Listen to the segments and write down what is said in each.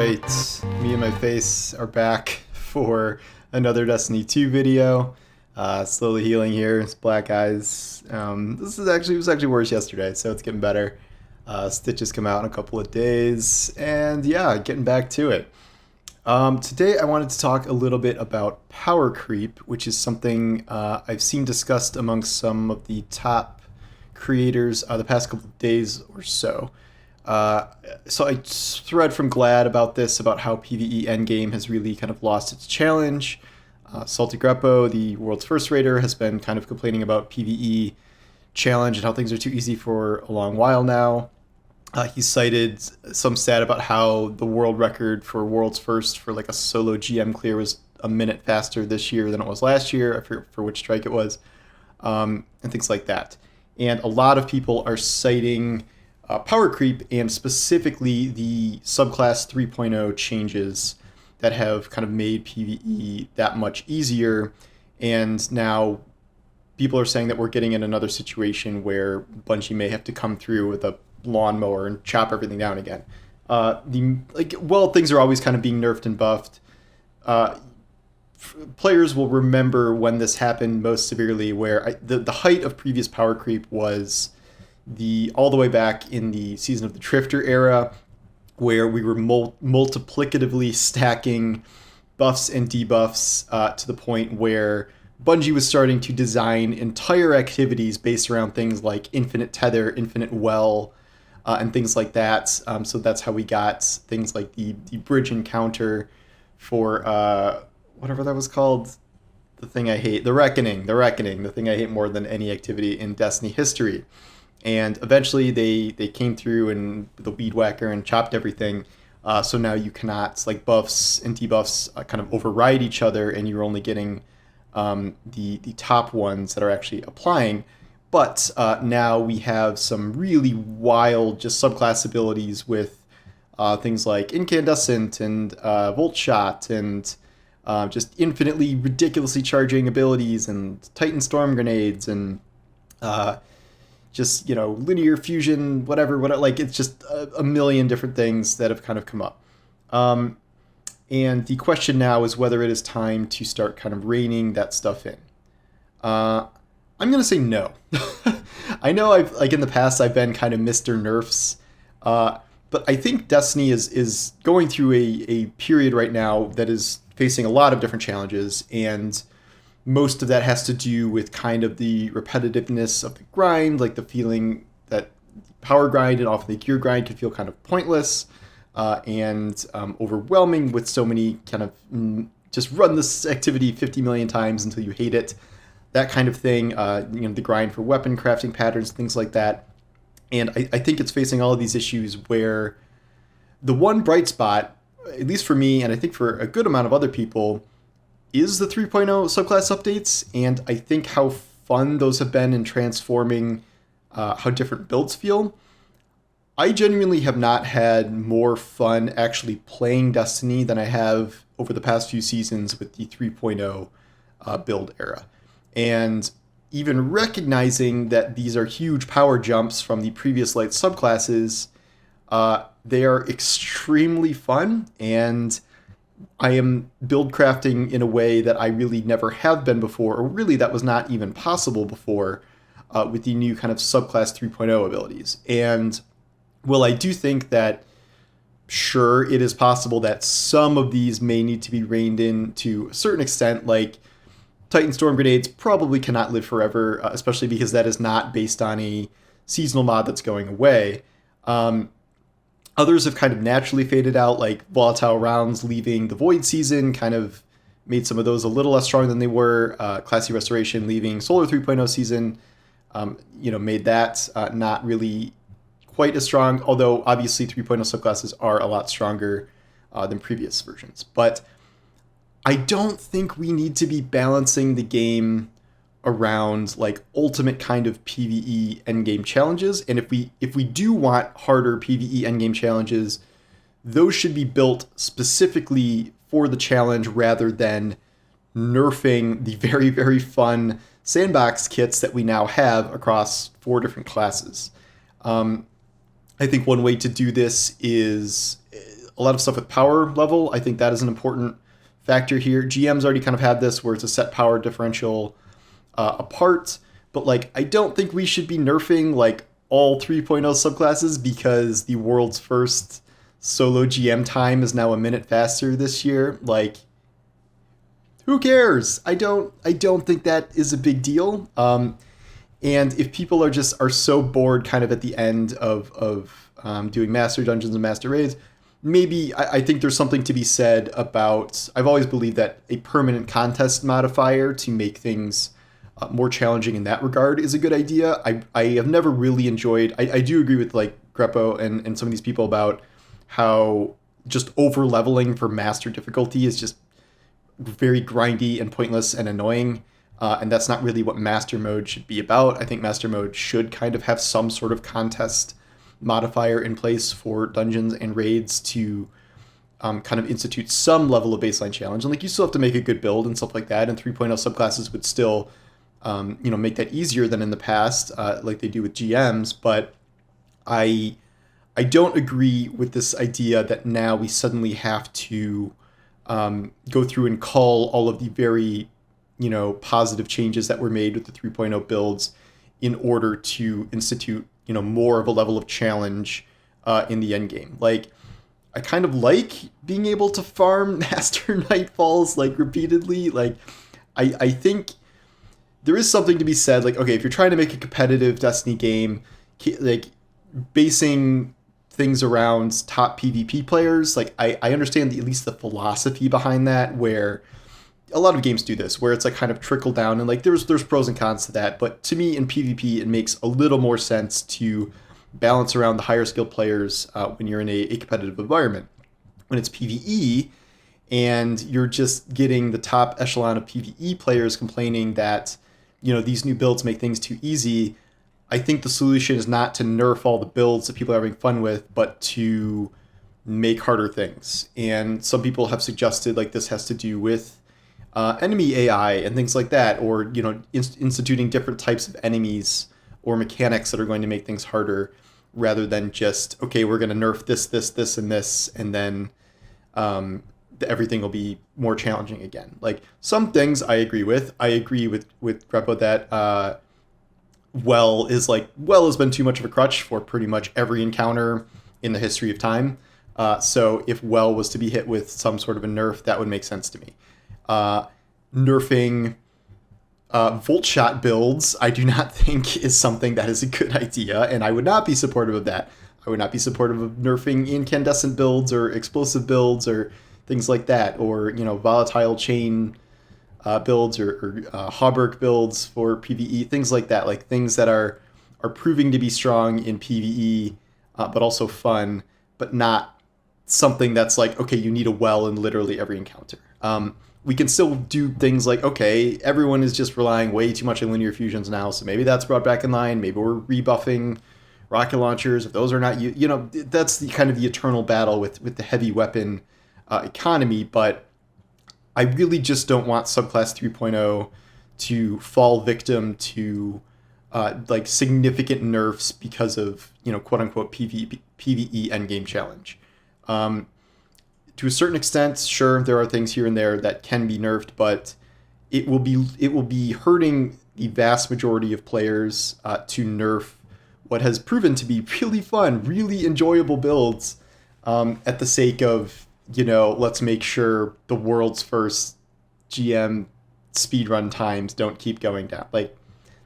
Alright, me and my face are back for another Destiny 2 video. Slowly healing here, it's black eyes. It was actually worse yesterday, so it's getting better. Stitches come out in a couple of days, and yeah, getting back to it. Today I wanted to talk a little bit about power creep, which is something I've seen discussed amongst some of the top creators the past couple of days or so. So I read from Glad about this, about how PvE endgame has really kind of lost its challenge. Salty Greppo, the world's first raider, has been kind of complaining about PvE challenge and how things are too easy for a long while now. He cited some stat about how the world record for world's first for like a solo GM clear was a minute faster this year than it was last year. I forget for which strike it was, and things like that. And a lot of people are citing power creep, and specifically the subclass 3.0 changes that have kind of made PvE that much easier. And now people are saying that we're getting in another situation where Bungie may have to come through with a lawnmower and chop everything down again. Things are always kind of being nerfed and buffed. Players will remember when this happened most severely, where the height of previous power creep was all the way back in the Season of the Drifter era, where we were multiplicatively stacking buffs and debuffs to the point where Bungie was starting to design entire activities based around things like infinite tether, infinite well, and things like that. So that's how we got things like the bridge encounter for whatever that was called, the thing I hate, the Reckoning, the thing I hate more than any activity in Destiny history. And eventually they came through and the weed whacker and chopped everything. So now you cannot, like, buffs and debuffs kind of override each other, and you're only getting the top ones that are actually applying. But now we have some really wild just subclass abilities with things like Incandescent and Volt Shot and just infinitely ridiculously charging abilities and Titan Storm Grenades and just, linear fusion, whatever, like, it's just a million different things that have kind of come up. And the question now is whether it is time to start kind of reining that stuff in. I'm going to say no. I know in the past I've been kind of Mr. Nerfs, but I think Destiny is going through a period right now that is facing a lot of different challenges, and most of that has to do with kind of the repetitiveness of the grind, like the feeling that power grind and often the gear grind can feel kind of pointless and overwhelming with so many kind of just run this activity 50 million times until you hate it, that kind of thing. The grind for weapon crafting patterns, things like that. And I think it's facing all of these issues where the one bright spot, at least for me, and I think for a good amount of other people, is the 3.0 subclass updates, and I think how fun those have been in transforming how different builds feel. I genuinely have not had more fun actually playing Destiny than I have over the past few seasons with the 3.0 build era. And even recognizing that these are huge power jumps from the previous light subclasses, they are extremely fun, and I am build crafting in a way that I really never have been before, or really that was not even possible before with the new kind of subclass 3.0 abilities. And while I do think that, sure, it is possible that some of these may need to be reined in to a certain extent, like Titan Storm Grenades probably cannot live forever, especially because that is not based on a seasonal mod that's going away. Others have kind of naturally faded out, like Volatile Rounds leaving the Void season kind of made some of those a little less strong than they were. Classy Restoration leaving Solar 3.0 season, made that not really quite as strong, although obviously 3.0 subclasses are a lot stronger than previous versions. But I don't think we need to be balancing the game around like ultimate kind of PvE endgame challenges. And if we do want harder PvE endgame challenges, those should be built specifically for the challenge rather than nerfing the very, very fun sandbox kits that we now have across 4 different classes. I think one way to do this is a lot of stuff with power level. I think that is an important factor here. GM's already kind of had this where it's a set power differential apart, but like I don't think we should be nerfing like all 3.0 subclasses because the world's first solo GM time is now a minute faster this year. Like, who cares? I don't think that is a big deal. And if people are so bored kind of at the end of doing master dungeons and master raids, maybe I think there's something to be said about, I've always believed that a permanent contest modifier to make things more challenging in that regard is a good idea. I have never really enjoyed, I do agree with like Greppo and some of these people about how just over leveling for master difficulty is just very grindy and pointless and annoying. And that's not really what master mode should be about. I think master mode should kind of have some sort of contest modifier in place for dungeons and raids to kind of institute some level of baseline challenge. And like you still have to make a good build and stuff like that. And 3.0 subclasses would still, make that easier than in the past, like they do with GMs. But I don't agree with this idea that now we suddenly have to go through and cull all of the very positive changes that were made with the 3.0 builds in order to institute more of a level of challenge in the end game. Like, I kind of like being able to farm Master Nightfalls like repeatedly. Like, I think there is something to be said. Like, okay, if you're trying to make a competitive Destiny game, like basing things around top PvP players, like I understand at least the philosophy behind that, where a lot of games do this, where it's like kind of trickle down, and like there's pros and cons to that. But to me, in PvP, it makes a little more sense to balance around the higher skilled players when you're in a competitive environment. When it's PvE, and you're just getting the top echelon of PvE players complaining that these new builds make things too easy, I think the solution is not to nerf all the builds that people are having fun with, but to make harder things. And some people have suggested like this has to do with enemy AI and things like that, or instituting different types of enemies or mechanics that are going to make things harder, rather than just, okay, we're going to nerf this, and this, and then everything will be more challenging again. Like, some things I agree with. I agree with Greppo that Well has been too much of a crutch for pretty much every encounter in the history of time. So if Well was to be hit with some sort of a nerf, that would make sense to me. Nerfing Volt Shot builds, I do not think is something that is a good idea, and I would not be supportive of that. I would not be supportive of nerfing incandescent builds or explosive builds or things like that, or volatile chain builds or Hauberk builds for PvE, things like that, like things that are proving to be strong in PvE, but also fun, but not something that's like, okay, you need a well in literally every encounter. We can still do things like, okay, everyone is just relying way too much on linear fusions now, so maybe that's brought back in line. Maybe we're rebuffing rocket launchers if those are not that's the kind of the eternal battle with the heavy weapon economy. But I really just don't want Subclass 3.0 to fall victim to like significant nerfs because of quote unquote PvE endgame challenge. To a certain extent, sure, there are things here and there that can be nerfed, but it will be hurting the vast majority of players to nerf what has proven to be really fun, really enjoyable builds at the sake of, let's make sure the world's first GM speedrun times don't keep going down. Like,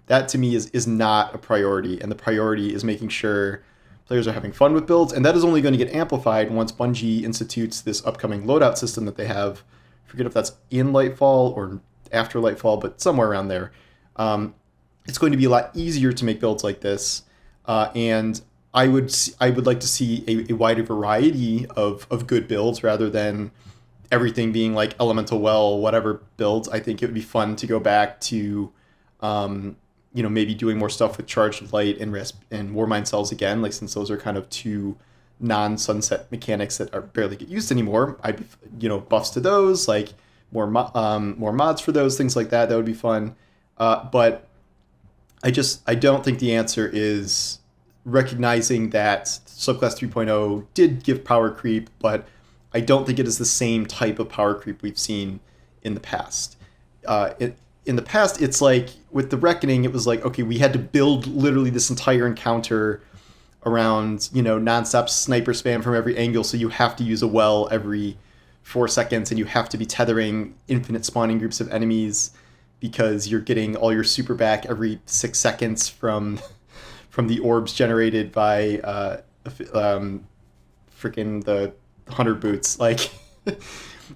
that to me is not a priority, and the priority is making sure players are having fun with builds, and that is only going to get amplified once Bungie institutes this upcoming loadout system that they have. I forget if that's in Lightfall or after Lightfall, but somewhere around there. It's going to be a lot easier to make builds like this, and I would like to see a wider variety of good builds rather than everything being like Elemental Well, whatever builds. I think it would be fun to go back to maybe doing more stuff with Charged Light and Warmind Cells again, like, since those are kind of two non-sunset mechanics that are barely get used anymore. I'd be, buffs to those, like more mods for those, things like that. That would be fun. But I don't think the answer is recognizing that Subclass 3.0 did give power creep, but I don't think it is the same type of power creep we've seen in the past. In the past, it's like with the Reckoning, it was like, okay, we had to build literally this entire encounter around, nonstop sniper spam from every angle, so you have to use a well every 4 seconds, and you have to be tethering infinite spawning groups of enemies because you're getting all your super back every 6 seconds from the orbs generated by freaking the 100 boots. Like,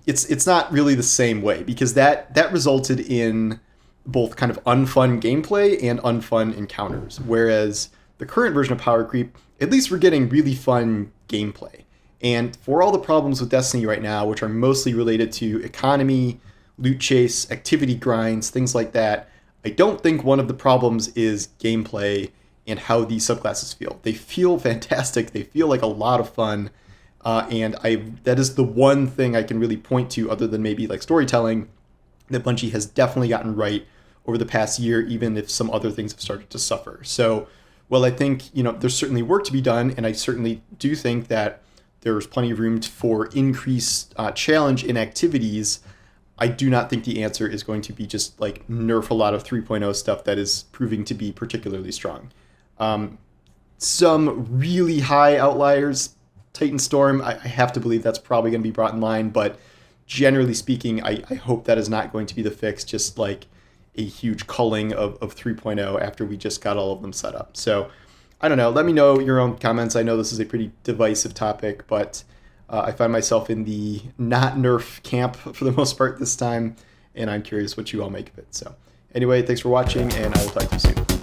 it's not really the same way, because that resulted in both kind of unfun gameplay and unfun encounters, whereas the current version of Power Creep, at least we're getting really fun gameplay. And for all the problems with Destiny right now, which are mostly related to economy, loot chase, activity grinds, things like that, I don't think one of the problems is gameplay and how these subclasses feel. They feel fantastic. They feel like a lot of fun. And that is the one thing I can really point to, other than maybe like storytelling, that Bungie has definitely gotten right over the past year, even if some other things have started to suffer. So, well, I think, there's certainly work to be done, and I certainly do think that there's plenty of room for increased challenge in activities. I do not think the answer is going to be just like nerf a lot of 3.0 stuff that is proving to be particularly strong. Some really high outliers, Titan Storm, I have to believe that's probably going to be brought in line, but generally speaking, I hope that is not going to be the fix, just like a huge culling of 3.0 after we just got all of them set up. So I don't know. Let me know your own comments. I know this is a pretty divisive topic, but I find myself in the not nerf camp for the most part this time, and I'm curious what you all make of it. So anyway, thanks for watching, and I will talk to you soon.